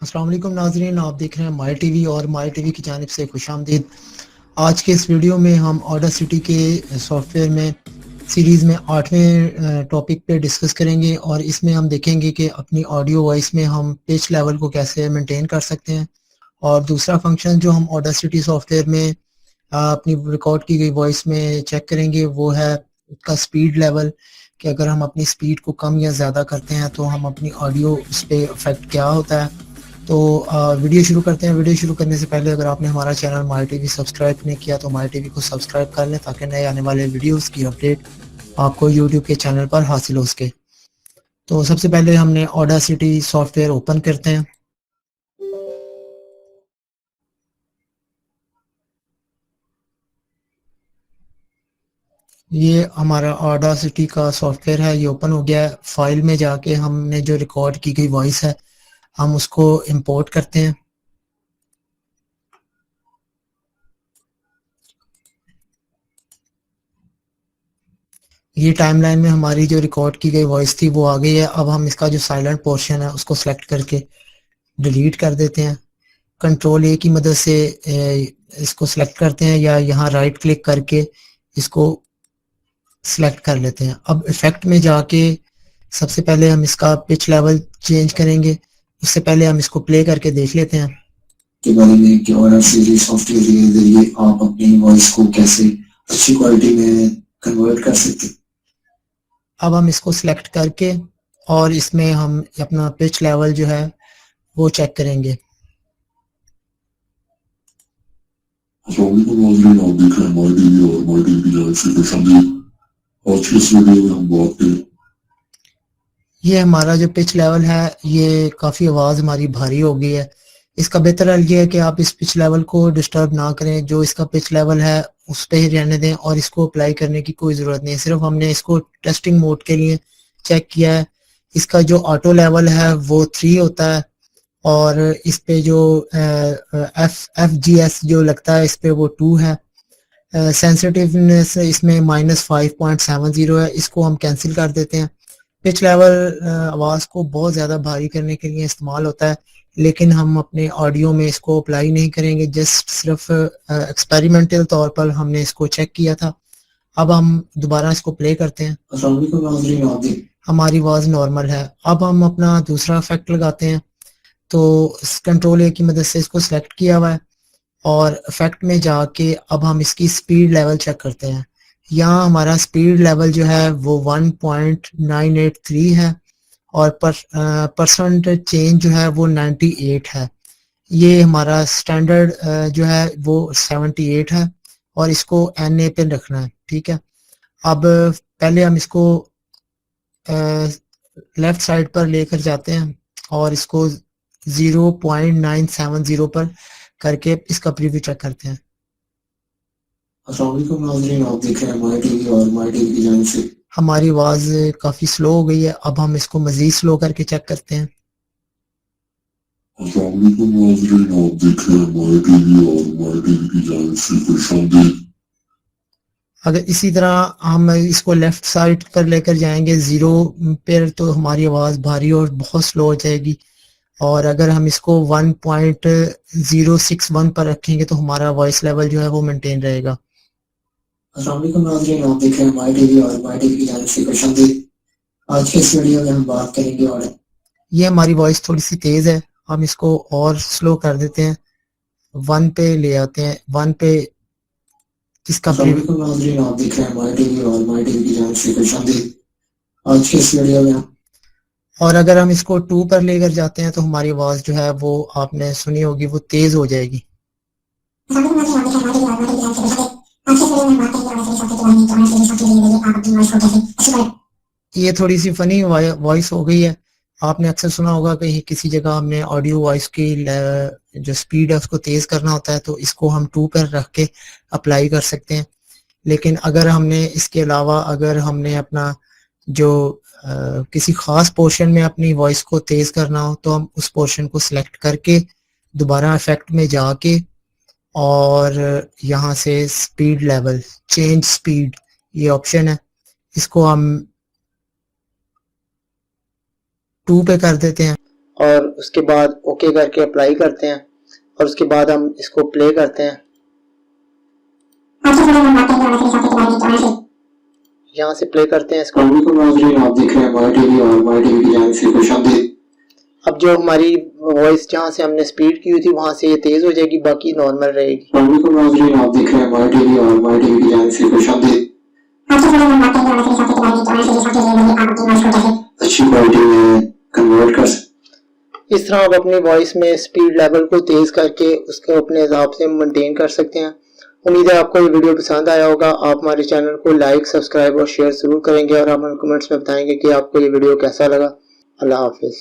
अस्सलाम वालेकुम नाज़रीन, आप देख रहे हैं माई टीवी और माई टीवी की जानिब से खुशामदीद। आज के इस वीडियो में हम ऑडासिटी के सॉफ्टवेयर में सीरीज़ में 8वें टॉपिक पे डिस्कस करेंगे और इसमें हम देखेंगे कि अपनी ऑडियो वॉइस में हम पिच लेवल को कैसे मेंटेन कर सकते हैं। और दूसरा फंक्शन जो हम ऑडासिटी सॉफ्टवेयर में अपनी रिकॉर्ड की गई वॉइस में चेक करेंगे वो है उसका स्पीड लेवल, कि अगर हम अपनी स्पीड को कम या ज़्यादा करते हैं तो हम अपनी ऑडियो उस पर इफेक्ट क्या होता है। तो वीडियो शुरू करते हैं। वीडियो शुरू करने से पहले अगर आपने हमारा चैनल माई टीवी सब्सक्राइब नहीं किया तो माई टीवी को सब्सक्राइब कर लें ताकि नए आने वाले वीडियोस की अपडेट आपको यूट्यूब के चैनल पर हासिल हो सके। तो सबसे पहले हमने ऑडासिटी सॉफ्टवेयर ओपन करते हैं। ये हमारा ऑडासिटी का सॉफ्टवेयर है, ये ओपन हो गया है। फाइल में जाके हमने जो रिकॉर्ड की गई वॉइस है हम उसको इंपोर्ट करते हैं। ये टाइमलाइन में हमारी जो रिकॉर्ड की गई वॉइस थी वो आ गई है। अब हम इसका जो साइलेंट पोर्शन है उसको सेलेक्ट करके डिलीट कर देते हैं। कंट्रोल ए की मदद से इसको सेलेक्ट करते हैं या यहाँ राइट क्लिक करके इसको सेलेक्ट कर लेते हैं। अब इफेक्ट में जाके सबसे पहले हम इसका पिच लेवल चेंज करेंगे। उससे पहले हम इसको प्ले करके देख लेते हैं के बारे में कि और सीरीज सॉफ्टवेयर के जरिए आप अपनी वॉइस को कैसे अच्छी क्वालिटी में कन्वर्ट कर सकते हैं। अब हम इसको सिलेक्ट करके और इसमें हम अपना पिच लेवल जो है वो चेक करेंगे। आप देख रहे हैं माई टीवी और माई टीवी की जानिब से खुशामदीद। आज की इस वीडियो में हम बात करें, ये हमारा जो पिच लेवल है ये काफ़ी आवाज़ हमारी भारी हो गई है। इसका बेहतर हल ये है कि आप इस पिच लेवल को डिस्टर्ब ना करें, जो इसका पिच लेवल है उस पर ही रहने दें और इसको अप्लाई करने की कोई ज़रूरत नहीं है। सिर्फ हमने इसको टेस्टिंग मोड के लिए चेक किया है। इसका जो ऑटो लेवल है वो 3 होता है और इस पे जो FGS जो लगता है इस पे वो 2 है। सेंसिटिवनेस इसमें -5.70 है, इसको हम कैंसिल कर देते हैं। पिच लेवल आवाज़ को बहुत ज़्यादा भारी करने के लिए इस्तेमाल होता है, लेकिन हम अपने ऑडियो में इसको अप्लाई नहीं करेंगे। जस्ट सिर्फ एक्सपेरिमेंटल तौर पर हमने इसको चेक किया था। अब हम दोबारा इसको प्ले करते हैं। हमारी आवाज़ नॉर्मल है। अब हम अपना दूसरा इफेक्ट लगाते हैं। तो कंट्रोल ए की मदद से इसको सेलेक्ट किया हुआ है और इफेक्ट में जाके अब हम इसकी स्पीड लेवल चेक करते हैं। यहाँ हमारा स्पीड लेवल जो है वो 1.983 है और परसेंट चेंज जो है वो 98 है। ये हमारा स्टैंडर्ड जो है वो 78 है और इसको NA पे रखना है। ठीक है। अब पहले हम इसको लेफ्ट साइड पर लेकर जाते हैं और इसको 0.970 पर करके इसका प्रीव्यू चेक करते हैं। आप देख रहे हैं माई टीवी और माई टीवी की जानिब से हमारी आवाज़ काफ़ी स्लो हो गई है। अब हम इसको मज़ीद स्लो करके चेक करते हैं। आप देख रहे हैं माई टीवी और माई टीवी की जानिब से खुशामदीद। अगर इसी तरह हम इसको लेफ्ट साइड पर लेकर जाएंगे 0 पर तो हमारी आवाज़ भारी और बहुत स्लो हो जाएगी और अगर हम इसको 1.061 पर रखेंगे तो हमारा वॉइस लेवल जो है वो मेंटेन रहेगा। आप देख रहे हैं माई टीवी और माई टीवी की जानिब से खुशामदीद। आज के इस वीडियो में हम बात करेंगे और ये हमारी वॉइस थोड़ी सी तेज़ है, हम इसको और स्लो कर देते हैं। 1 पे ले आते हैं। 1 पे इसका आप देख रहे हैं माई टीवी और माई टीवी की जानिब से खुशामदीद। आज के इस वीडियो में और अगर हम इसको 2 पर लेकर जाते हैं तो हमारी आवाज़ जो है वो आपने सुनी होगी वो तेज़ हो जाएगी। ये थोड़ी सी फनी वॉइस हो गई है। आपने अक्सर सुना होगा कि किसी जगह हमने ऑडियो वॉइस की जो स्पीड है उसको तेज़ करना होता है तो इसको हम 2 पर रख के अप्लाई कर सकते हैं। लेकिन अगर हमने इसके अलावा अगर हमने अपना जो किसी ख़ास पोर्शन में अपनी वॉइस को तेज़ करना हो तो हम उस पोर्शन को सिलेक्ट करके दोबारा इफेक्ट में जाके और यहाँ से स्पीड लेवल चेंज स्पीड ये ऑप्शन है, इसको हम 2 पे कर देते हैं और उसके बाद ओके करके अप्लाई करते हैं और उसके बाद हम इसको प्ले करते हैं। यहाँ से प्ले करते हैं इसको। आप देख रहे हैं माय टीवी और माय टीवी की जानिब से खुशामदीद। अब जो हमारी वॉइस जहाँ से हमने स्पीड की हुई थी वहाँ से ये तेज हो जाएगी, बाकी नॉर्मल रहेगी। आप देख रहे हैं माय टीवी और माय टीवी की जानिब से खुशामदीद। अच्छी क्वालिटी में कन्वर्ट कर सकते। इस तरह आप अपनी वॉइस में स्पीड लेवल को तेज करके उसको अपने हिसाब से मेंटेन कर सकते हैं। उम्मीद है आपको ये वीडियो पसंद आया होगा। आप हमारे चैनल को लाइक, सब्सक्राइब और शेयर जरूर करेंगे और हमें कमेंट्स में बताएंगे कि आपको ये वीडियो कैसा लगा। अल्लाह हाफिज।